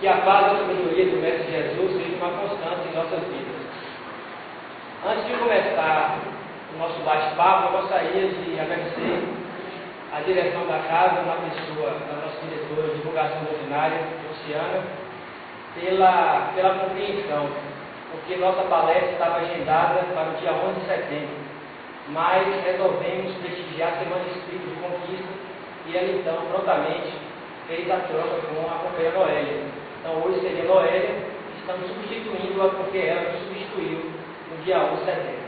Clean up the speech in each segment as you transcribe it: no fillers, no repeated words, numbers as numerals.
Que a paz e a sabedoria do Mestre Jesus seja uma constante em nossas vidas. Antes de começar o nosso bate-papo, eu gostaria de agradecer a direção da casa, na pessoa da nossa diretora de divulgação doutrinária, Luciana, pela compreensão, porque nossa palestra estava agendada para o dia 11 de setembro, mas resolvemos prestigiar a Semana Espírita de Conquista e ela então prontamente fez a troca com a companheira Noélia. Então hoje seria Noélia, estamos substituindo-a porque ela nos substituiu no dia 11 de setembro.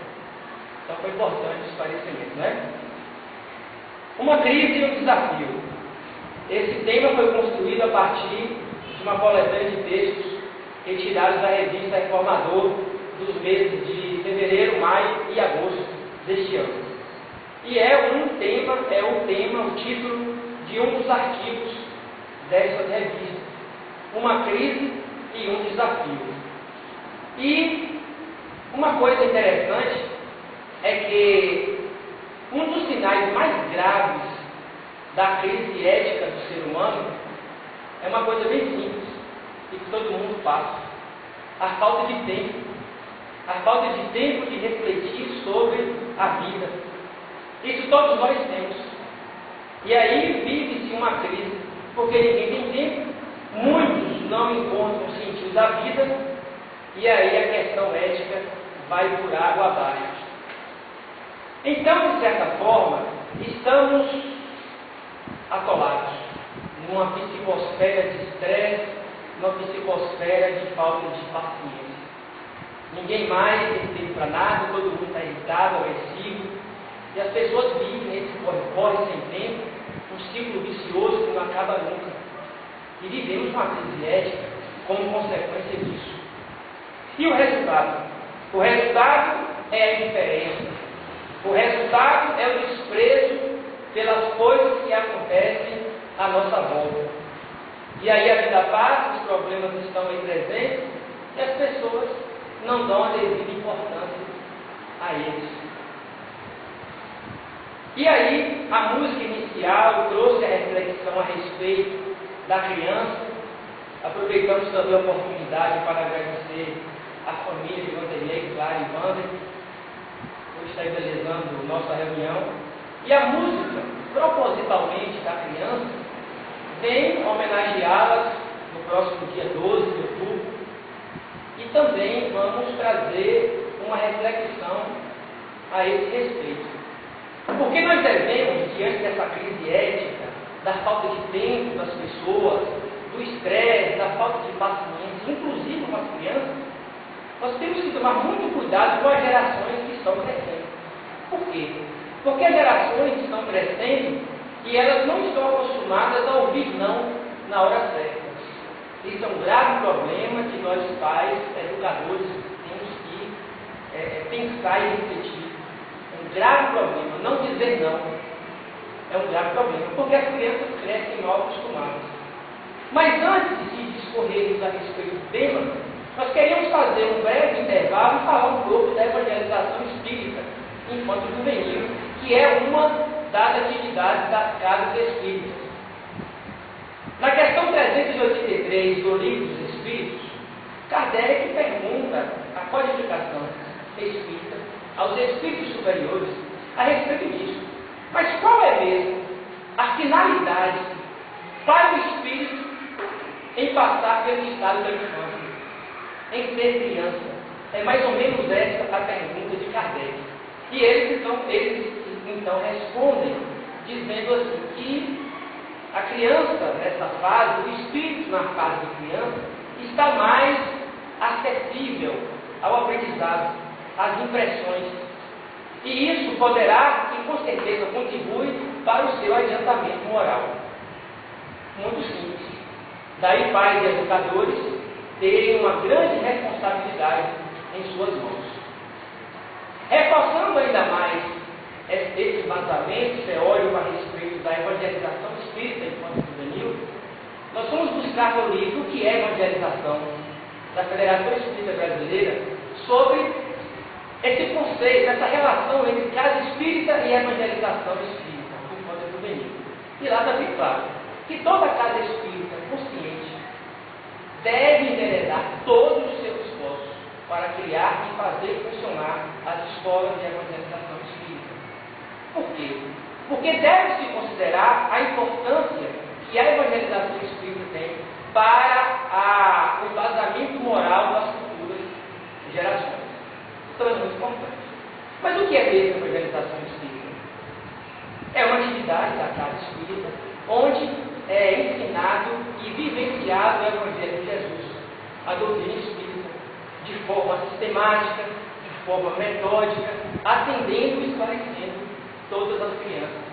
Então foi importante o esclarecimento, né? Uma crise e um desafio. Esse tema foi construído a partir de uma coletânea de textos retirados da revista Reformador dos meses de fevereiro, maio e agosto deste ano. E o título de um dos artigos dessa revista. Uma crise e um desafio. E uma coisa interessante é que um dos sinais mais graves da crise ética do ser humano é uma coisa bem simples e que todo mundo passa: a falta de tempo. A falta de tempo de refletir sobre a vida. Isso todos nós temos. E aí vive-se uma crise, porque ninguém tem tempo, muitos não encontram sentido da vida, e aí a questão ética vai por água abaixo. Então, de certa forma, estamos atolados numa psicosfera de estresse, numa psicosfera de falta de paciência. Ninguém mais tem tempo para nada, todo mundo está irritado, agressivo, e as pessoas vivem nesse corre-corre sem tempo, um ciclo vicioso que não acaba nunca. E vivemos uma crise ética como consequência disso. E o resultado? O resultado é a indiferença. O resultado é o desprezo pelas coisas que acontecem à nossa volta. E aí a vida passa, os problemas estão aí presentes e as pessoas não dão a devida importância a eles. E aí a música inicial trouxe a reflexão a respeito da criança. Aproveitamos também a oportunidade para agradecer a família de Vanderlei, Clara e Wander, por estar realizando nossa reunião. E a música, propositalmente da criança, vem homenageá-las no próximo dia 12 de outubro. E também vamos trazer uma reflexão a esse respeito. Porque nós devemos, diante dessa crise ética, da falta de tempo das pessoas, do estresse, da falta de paciência, inclusive com as crianças, nós temos que tomar muito cuidado com as gerações que estão crescendo. Por quê? Porque as gerações estão crescendo e elas não estão acostumadas a ouvir não na hora certa. Isso é um grave problema que nós pais, educadores, temos que pensar e refletir. É um grave problema. Não dizer não é um grave problema, porque as crianças crescem mal acostumadas. Mas antes de discorrermos a respeito do tema, nós queríamos fazer um breve intervalo e falar um pouco da evangelização espírita infanto-juvenil, que é uma das atividades das casas espíritas. Na questão 383 do Livro dos Espíritos, Kardec pergunta a codificação espírita aos espíritos superiores a respeito disso. Mas qual é mesmo a finalidade para o espírito em passar pelo estado da infância, em ser criança? É mais ou menos essa a pergunta de Kardec. E eles então respondem dizendo assim que a criança nessa fase, o espírito na fase de criança, está mais acessível ao aprendizado, às impressões. E isso poderá e com certeza contribui para o seu adiantamento moral. Muito simples. Daí pais e educadores terem uma grande responsabilidade em suas mãos. Reforçando ainda mais esse embasamento teórico a respeito da evangelização espírita infanto-juvenil, nós vamos buscar no livro o que é evangelização da Federação Espírita Brasileira sobre esse conceito, essa relação entre casa espírita e evangelização espírita infanto-juvenil. E lá está bem claro que toda casa espírita consciente deve enveredar todos os seus esforços para criar e fazer funcionar as escolas de evangelização espírita. Por quê? Porque deve-se considerar a importância que a evangelização espírita tem para o embasamento moral das futuras gerações. Isso é muito importante. Mas o que é mesmo a evangelização espírita? É uma atividade da casa espírita onde é ensinado e vivenciado o Evangelho de Jesus, a doutrina espírita, de forma sistemática, de forma metódica, atendendo e esclarecendo todas as crianças.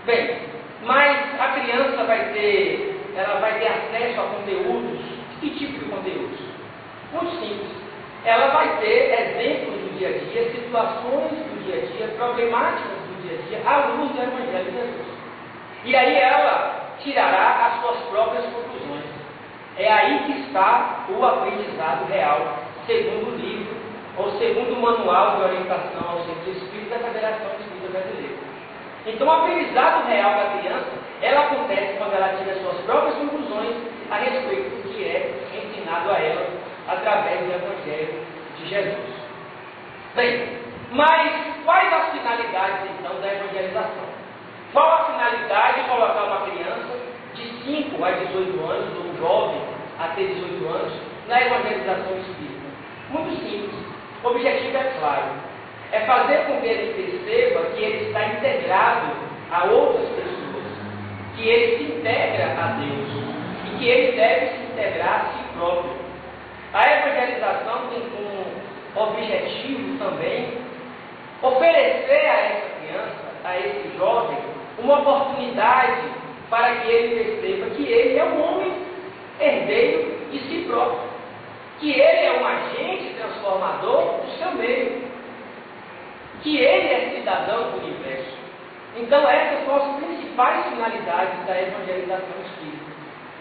Bem, mas a criança vai ter acesso a conteúdos. Que tipo de conteúdos? Muito simples. Ela vai ter exemplos do dia a dia, situações do dia a dia, problemáticas do dia a dia, à luz do Evangelho de Jesus. E aí ela tirará as suas próprias conclusões. É aí que está o aprendizado real, segundo o livro, ou segundo o manual de orientação ao centro espírita da Federação Espírita Brasileira. Então, o aprendizado real da criança, ela acontece quando ela tira as suas próprias conclusões a respeito do que é ensinado a ela através do Evangelho de Jesus. Bem, mas quais as finalidades, então, da evangelização? Qual a finalidade de colocar uma criança de 5 a 18 anos, ou um jovem até 18 anos, na evangelização espírita? Muito simples. O objetivo é claro. É fazer com que ele perceba que ele está integrado a outras pessoas, que ele se integra a Deus e que ele deve se integrar a si próprio. A evangelização tem como objetivo também oferecer a essa criança, a esse jovem, uma oportunidade para que ele perceba que ele é um homem herdeiro de si próprio, que ele é um agente transformador do seu meio, que ele é cidadão do universo. Então essas são as principais finalidades da evangelização espírita.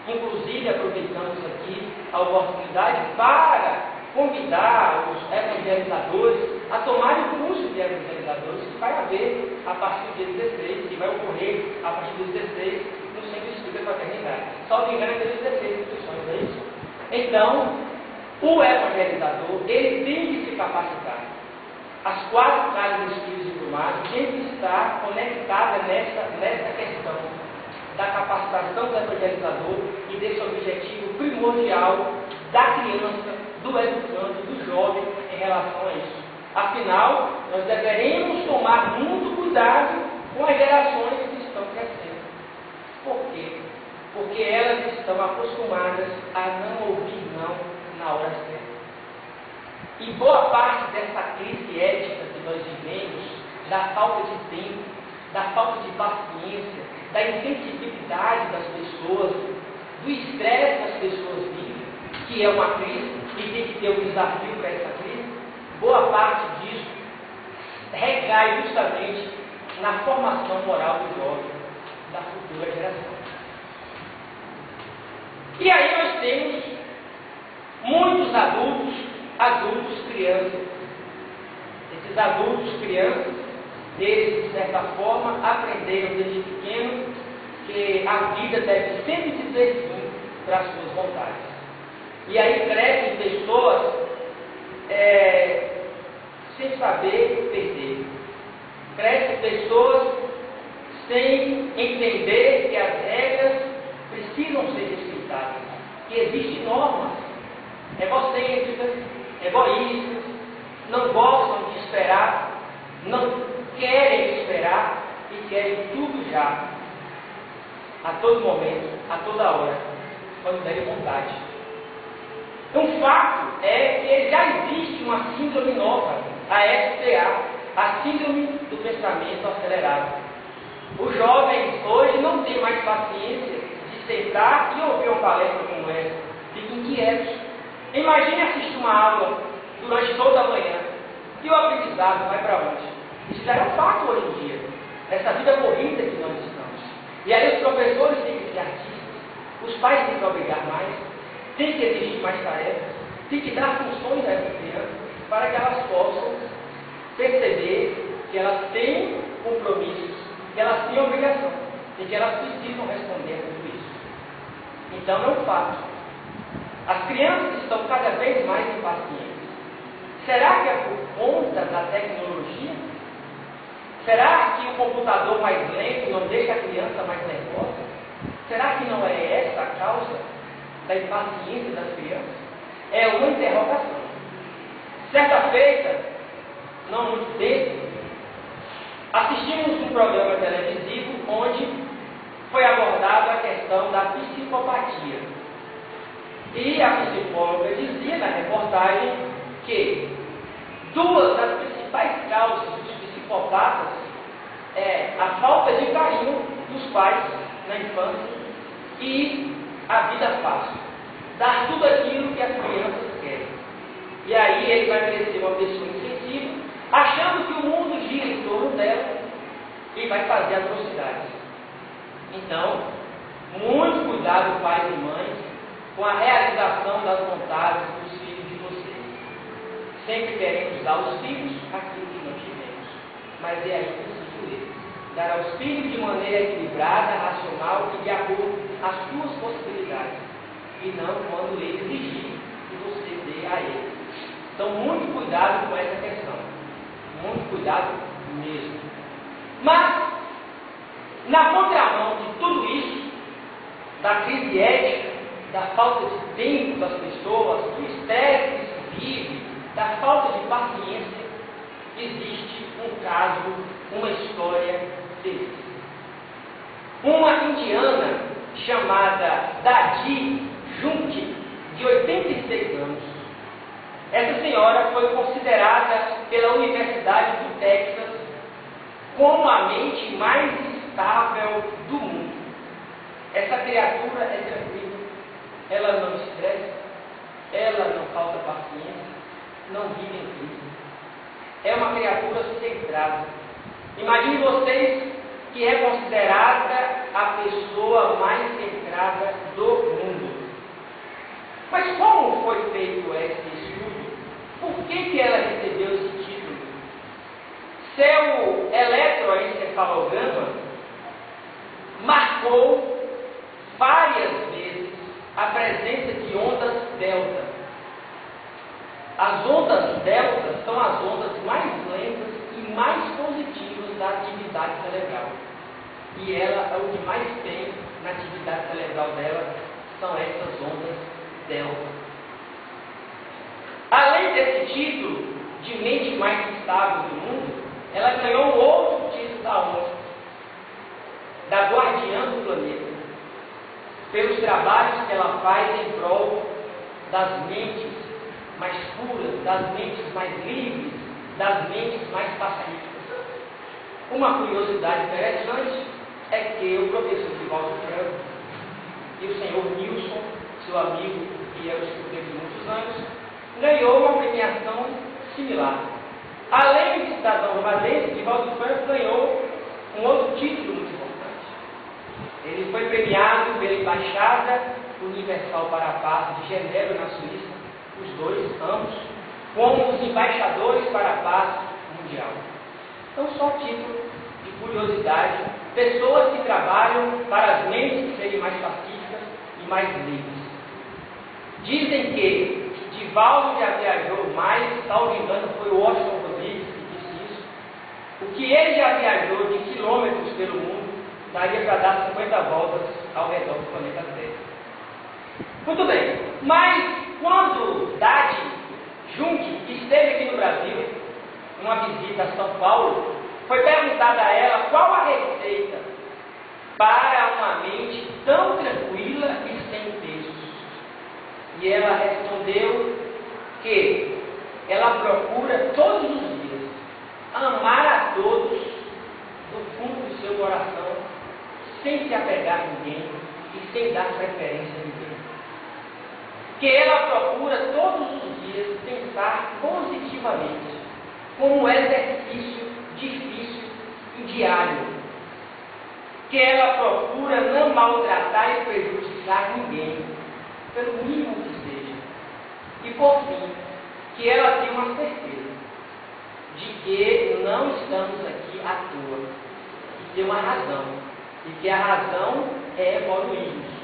Inclusive, aproveitamos aqui a oportunidade para convidar os evangelizadores a tomarem o curso de evangelizadores que vai haver a partir do dia 16, que vai ocorrer a partir do dia 16 no Centro Espírita Fraternidade. Só me engano, é dia 16 inscrições, é isso? Então, o evangelizador, ele tem que se capacitar. As 4 casas de espíritos implumados têm que estar conectadas nessa questão da capacitação do evangelizador e desse objetivo primordial da criança, do educando, do jovem em relação a isso. Afinal, nós deveremos tomar muito cuidado com as gerações que estão crescendo. Por quê? Porque elas estão acostumadas a não ouvir não na hora certa. E boa parte dessa crise ética que nós vivemos, da falta de tempo, da falta de paciência, da insensibilidade das pessoas, do estresse das pessoas vivem, que é uma crise e tem que ter um desafio para essa crise, boa parte disso recai justamente na formação moral do jovem, da futura geração. E aí nós temos muitos adultos crianças. Esses adultos crianças, eles, de certa forma, aprenderam desde pequeno que a vida deve sempre dizer sim para as suas vontades. E aí crescem pessoas sem saber perder. Crescem pessoas sem entender que as regras precisam ser respeitadas, que existem normas egocêntricas, egoístas, não gostam de esperar, não querem esperar e querem tudo já, a todo momento, a toda hora, quando derem vontade. Um fato é que já existe uma síndrome nova, a SPA, a síndrome do pensamento acelerado. Os jovens hoje não têm mais paciência de sentar e ouvir uma palestra como essa, ficam inquietos. Imagine assistir uma aula durante toda a manhã e o aprendizado vai para onde? Isso já é um fato hoje em dia, nessa vida corrida que nós estamos. E aí os professores têm que ser artistas, os pais têm que obrigar mais, tem que exigir mais tarefas, tem que dar funções a essas crianças para que elas possam perceber que elas têm compromissos, que elas têm obrigação e que elas precisam responder a tudo isso. Então é um fato As crianças estão cada vez mais impacientes. Será que é por conta da tecnologia? Será que o computador mais lento não deixa a criança mais nervosa? Será que não é essa a causa da impaciência das crianças? É uma interrogação. Certa feita, não muito tempo, assistimos um programa televisivo onde foi abordada a questão da psicopatia. E a psicóloga dizia na reportagem que duas das principais causas dos psicopatas é a falta de carinho dos pais na infância e a vida fácil. Dar tudo aquilo que as crianças querem. E aí ele vai crescer uma pessoa insensível, achando que o mundo gira em torno dela e vai fazer atrocidades. Então, muito cuidado, pais e mães, com a realização das vontades dos filhos de vocês. Sempre queremos dar aos filhos aquilo que não tivemos. Mas é aí preciso eles. Dar aos filhos de maneira equilibrada, racional e de acordo às suas possibilidades. E não quando ele exigir que você dê a ele. Então, muito cuidado com essa questão. Muito cuidado mesmo. Mas, na contramão de tudo isso, da crise ética, da falta de tempo das pessoas, do estresse que se vive, da falta de paciência, existe um caso, uma história feliz. Uma indiana chamada Dadi Junque, de 86 anos. Essa senhora foi considerada pela Universidade do Texas como a mente mais estável do mundo. Essa criatura é tranquila, ela não estressa, ela não falta paciência, não vive em crise. É uma criatura centrada. Imagine vocês que é considerada a pessoa mais centrada do mundo. Mas como foi feito esse estudo? Por que ela recebeu esse título? Seu eletroencefalograma marcou várias vezes a presença de ondas delta. As ondas delta são as ondas mais lentas e mais positivas da atividade cerebral. E ela, o que mais tem na atividade cerebral dela são essas ondas delta. Além desse título de mente mais estável do mundo, ela ganhou um outro título da ONU, da Guardiã do Planeta, pelos trabalhos que ela faz em prol das mentes mais puras, das mentes mais livres, das mentes mais pacíficas. Uma curiosidade interessante é que o professor Divaldo Franco e o senhor Nilson, seu amigo, que era o escuteiro de muitos anos, ganhou uma premiação similar. Além de cidadão romadense, Divaldo Franco ganhou um outro título muito importante. Ele foi premiado pela Embaixada Universal para a Paz de Genebra, na Suíça, os dois, ambos, como os embaixadores para a paz mundial. Então, só título de curiosidade, pessoas que trabalham para as mentes serem mais pacíficas e mais livres. Dizem que Divaldo já viajou mais, salvo engano, foi o Washington Rodrigues que disse isso. O que ele já viajou de quilômetros pelo mundo, daria para dar 50 voltas ao redor do planeta Terra. Muito bem, mas quando Dadi Junque esteve aqui no Brasil, numa visita a São Paulo, foi perguntada a ela qual a receita para uma mente tão tranquila e sem pesos. E ela respondeu que ela procura todos os dias amar a todos do fundo do seu coração, sem se apegar a ninguém e sem dar preferência a ninguém. Que ela procura todos os dias pensar positivamente, como um exercício difícil e diário. Que ela procura não maltratar e prejudicar ninguém, pelo mínimo que seja. E por fim, que ela tem uma certeza de que não estamos aqui à toa, que tem uma razão, e que a razão é evoluirmos.